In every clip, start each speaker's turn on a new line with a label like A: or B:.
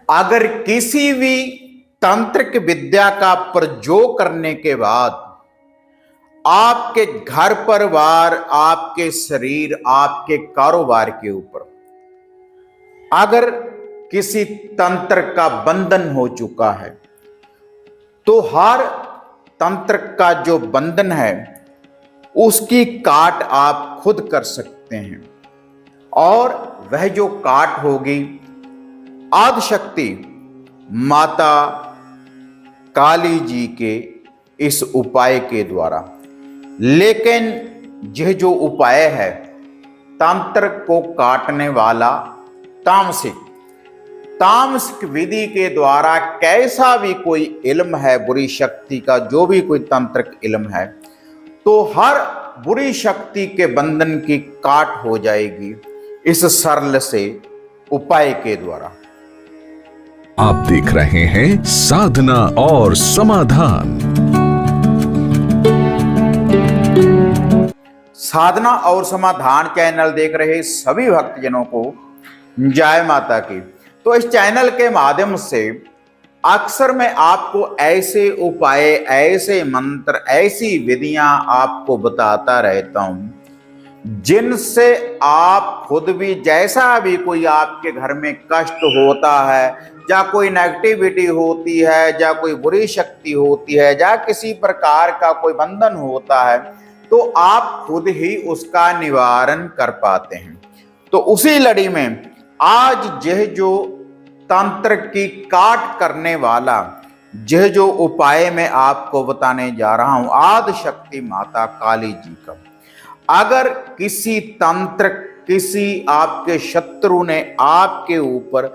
A: अगर किसी भी तांत्रिक विद्या का प्रयोग करने के बाद आपके घर परिवार, आपके शरीर, आपके कारोबार के ऊपर अगर किसी तंत्र का बंधन हो चुका है, तो हर तंत्र का जो बंधन है उसकी काट आप खुद कर सकते हैं। और वह जो काट होगी आदिशक्ति माता काली जी के इस उपाय के द्वारा। लेकिन यह जो उपाय है तंत्र को काटने वाला तामसिक विधि के द्वारा कैसा भी कोई इल्म है बुरी शक्ति का, जो भी कोई तांत्रिक इल्म है, तो हर बुरी शक्ति के बंधन की काट हो जाएगी इस सरल से उपाय के द्वारा।
B: आप देख रहे हैं साधना और समाधान।
A: साधना और समाधान चैनल देख रहे सभी भक्तजनों को जय माता की। तो इस चैनल के माध्यम से अक्सर मैं आपको ऐसे उपाय, ऐसे मंत्र, ऐसी विधियां आपको बताता रहता हूं जिनसे आप खुद भी, जैसा भी कोई आपके घर में कष्ट होता है, या कोई नेगेटिविटी होती है, या कोई बुरी शक्ति होती है, या किसी प्रकार का कोई बंधन होता है, तो आप खुद ही उसका निवारण कर पाते हैं। तो उसी लड़ी में आज यह जो तंत्र की काट करने वाला यह जो उपाय मैं आपको बताने जा रहा हूं आदिशक्ति माता काली जी का। अगर किसी तंत्र, किसी आपके शत्रु ने आपके ऊपर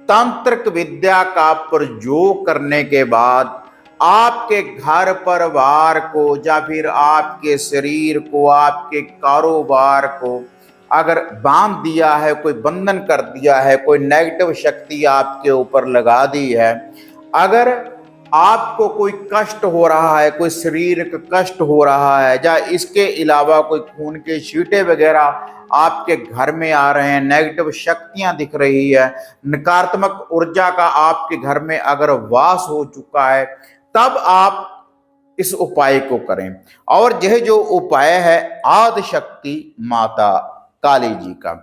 A: तांत्रिक विद्या का प्रयोग करने के बाद आपके घर परिवार को, या फिर आपके शरीर को, आपके कारोबार को अगर बांध दिया है, कोई बंधन कर दिया है, कोई नेगेटिव शक्ति आपके ऊपर लगा दी है, अगर आपको कोई कष्ट हो रहा है, कोई शरीर का कष्ट हो रहा है, या इसके अलावा कोई खून के छींटे वगैरह आपके घर में आ रहे हैं, नेगेटिव शक्तियां दिख रही है, नकारात्मक ऊर्जा का आपके घर में अगर वास हो चुका है, तब आप इस उपाय को करें। और यह जो उपाय है आदिशक्ति माता काली जी का।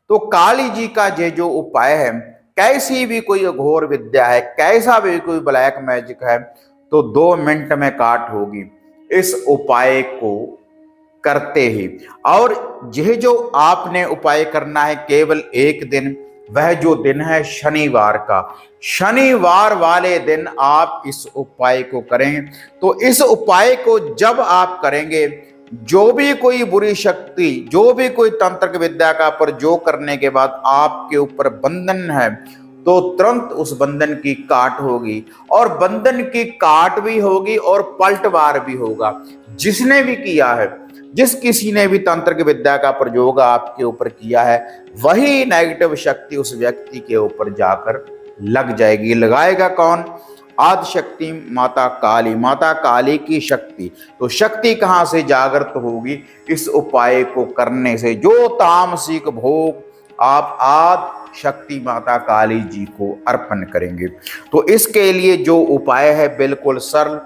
A: तो काली जी का यह जो उपाय है, कैसी भी कोई घोर विद्या है, कैसा भी कोई ब्लैक मैजिक है, तो 2 मिनट में काट होगी इस उपाय को करते ही। और यह जो आपने उपाय करना है केवल एक दिन, वह जो दिन है शनिवार का, शनिवार वाले दिन आप इस उपाय को करें। तो इस उपाय को जब आप करेंगे, जो भी कोई बुरी शक्ति, जो भी कोई तांत्रिक विद्या का प्रयोग करने के बाद आपके ऊपर बंधन है, तो तुरंत उस बंधन की काट होगी। और बंधन की काट भी होगी और पलटवार भी होगा। जिसने भी किया है, जिस किसी ने भी तांत्रिक विद्या का प्रयोग आपके ऊपर किया है, वही नेगेटिव शक्ति उस व्यक्ति के ऊपर जाकर लग जाएगी। लगाएगा कौन? आदिशक्ति माता काली, माता काली की शक्ति। तो शक्ति कहां से जागृत होगी? इस उपाय को करने से। जो तामसिक भोग आप आदिशक्ति माता काली जी को अर्पण करेंगे। तो इसके लिए जो उपाय है बिल्कुल सरल।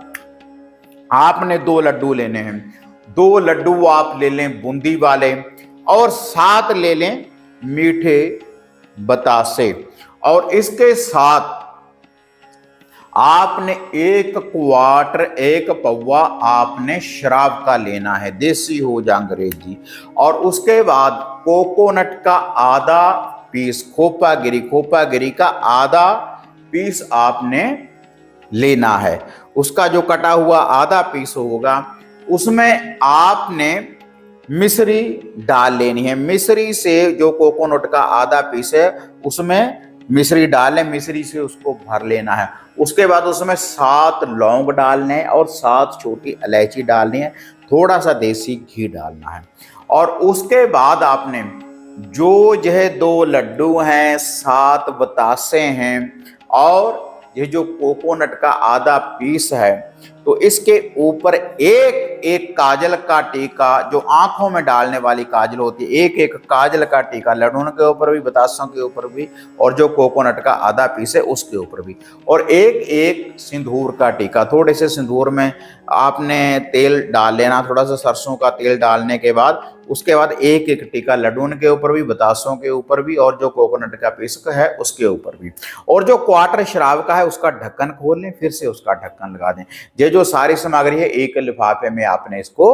A: आपने 2 लड्डू लेने हैं। 2 लड्डू आप ले लें बूंदी वाले, और 7 ले लें मीठे बतासे। और इसके साथ आपने 1 क्वार्टर, 1 पौवा आपने शराब का लेना है, देसी हो या अंग्रेजी। और उसके बाद कोकोनट का आधा पीस, खोपागिरी का आधा पीस आपने लेना है। उसका जो कटा हुआ आधा पीस होगा, उसमें आपने मिश्री डाल लेनी है। मिश्री से, जो कोकोनट का आधा पीस है उसमें मिश्री डालें, मिश्री से उसको भर लेना है। उसके बाद उसमें 7 लौंग डालने और 7 छोटी इलायची डालनी है, थोड़ा सा देसी घी डालना है। और उसके बाद आपने जो यह 2 लड्डू हैं, 7 बतासे हैं, और ये जो कोकोनट का आधा पीस है, तो इसके ऊपर एक एक काजल का टीका, जो आंखों में डालने वाली काजल होती है, एक एक काजल का टीका लड्डू के ऊपर भी, बतासों के ऊपर भी, और जो कोकोनट का आधा पीस है उसके ऊपर भी, और एक एक सिंदूर का टीका। थोड़े से सिंदूर में आपने तेल डाल लेना, थोड़ा सा सरसों का तेल डालने के बाद उसके बाद एक एक टीका लड्डू के ऊपर भी, बतासों के ऊपर भी, और जो कोकोनट का पीस है उसके ऊपर भी। और जो क्वार्टर शराब का है उसका ढक्कन खोल लें, फिर से उसका ढक्कन लगा दें। ये जो सारी सामग्री है एक लिफाफे में आपने इसको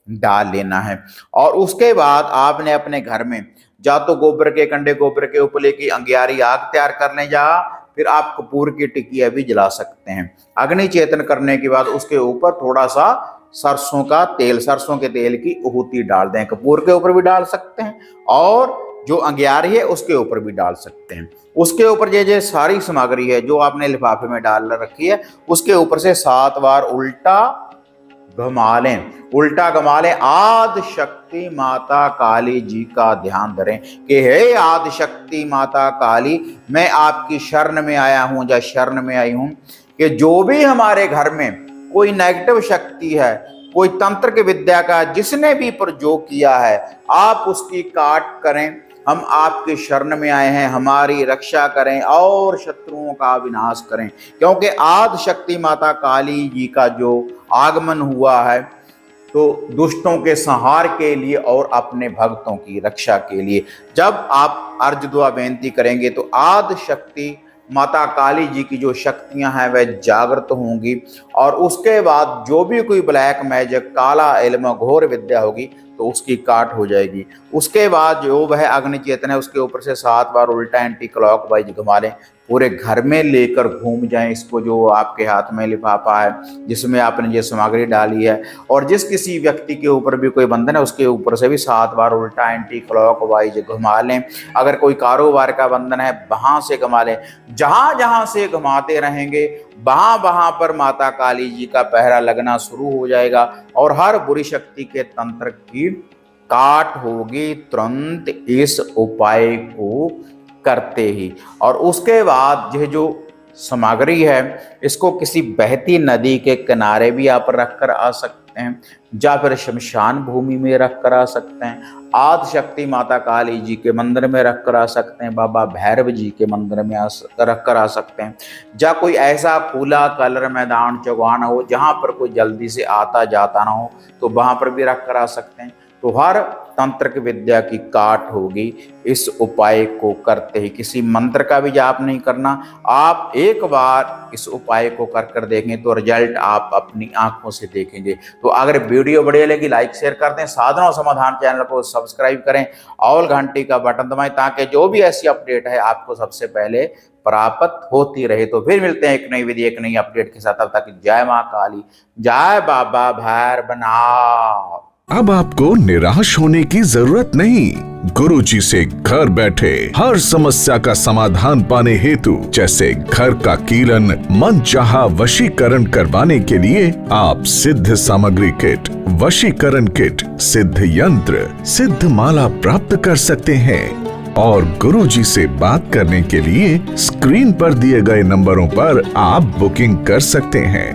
A: डाल लेना है। और उसके बाद आपने अपने घर में या तो गोबर के कंडे, गोबर के उपले की अंगियारी आग तैयार कर लें, या फिर आप कपूर की टिकिया भी जला सकते हैं। अग्नि चेतन करने के बाद उसके ऊपर थोड़ा सा सरसों का तेल, सरसों के तेल की उहुती डाल दें। कपूर के ऊपर भी डाल सकते हैं और जो अंगियारी है उसके ऊपर भी डाल सकते हैं। उसके ऊपर ये सारी सामग्री है जो आपने लिफाफे में डाल रखी है, उसके ऊपर से 7 बार उल्टा घुमा लें। उल्टा घुमा लें। आदि शक्ति माता काली जी का ध्यान धरें कि हे आदि शक्ति माता काली, मैं आपकी शरण में आया हूं या शरण में आई हूं कि जो भी हमारे घर में कोई नेगेटिव शक्ति है, कोई तंत्र की विद्या का जिसने भी प्रयोग किया है, आप उसकी काट करें। हम आपके शरण में आए हैं, हमारी रक्षा करें और शत्रुओं का विनाश करें। क्योंकि आदि शक्ति माता काली जी का जो आगमन हुआ है तो दुष्टों के संहार के लिए और अपने भक्तों की रक्षा के लिए। जब आप अर्ज दुआ बेनती करेंगे तो आदि शक्ति माता काली जी की जो शक्तियां हैं वह जागृत होंगी, और उसके बाद जो भी कोई ब्लैक मैजिक, काला इल्म, घोर विद्या होगी तो उसकी काट हो जाएगी। उसके बाद जो वह अग्नि चेतन है उसके ऊपर से 7 बार उल्टा एंटी क्लॉकवाइज घुमा लें। पूरे घर में लेकर घूम जाएं इसको, जो आपके हाथ में लिफाफा है जिसमें आपने ये सामग्री डाली है। और जिस किसी व्यक्ति के ऊपर भी कोई बंधन है उसके ऊपर से भी 7 बार उल्टा एंटी क्लॉकवाइज घुमा लें। अगर कोई कारोबार का बंधन है वहां से घुमा लें। जहां जहां से घुमाते रहेंगे वहां वहां पर माता काली जी का पहरा लगना शुरू हो जाएगा और हर बुरी शक्ति के तंत्र की काट होगी तुरंत इस उपाय को करते ही। और उसके बाद यह जो सामग्री है इसको किसी बहती नदी के किनारे भी आप रख कर आ सकते हैं, या फिर शमशान भूमि में रख कर आ सकते हैं, आदि शक्ति माता काली जी के मंदिर में रख कर आ सकते हैं, बाबा भैरव जी के मंदिर में रख कर आ सकते हैं, या कोई ऐसा खुला कलर मैदान चौगान हो जहाँ पर कोई जल्दी से आता जाता ना हो तो वहाँ पर भी रख कर आ सकते हैं। तो हर तंत्र की विद्या की काट होगी इस उपाय को करते ही। किसी मंत्र का भी जाप नहीं करना, आप एक बार इस उपाय को कर देखें तो रिजल्ट आप अपनी आंखों से देखेंगे। तो अगर वीडियो बढ़िया लगी लाइक शेयर कर दें, साधना और समाधान चैनल को सब्सक्राइब करें, ऑल घंटी का बटन दबाएं ताकि जो भी ऐसी अपडेट है आपको सबसे पहले प्राप्त होती रहे। तो फिर मिलते हैं एक नई विधि, एक नई अपडेट के साथ। तब तक जय मां काली, जय बाबा भैरवनाथ।
B: अब आपको निराश होने की जरूरत नहीं। गुरुजी से घर बैठे हर समस्या का समाधान पाने हेतु, जैसे घर का कीलन, मनचाहा वशीकरण करवाने के लिए आप सिद्ध सामग्री किट, वशीकरण किट, सिद्ध यंत्र, सिद्ध माला प्राप्त कर सकते हैं। और गुरुजी से बात करने के लिए स्क्रीन पर दिए गए नंबरों पर आप बुकिंग कर सकते हैं।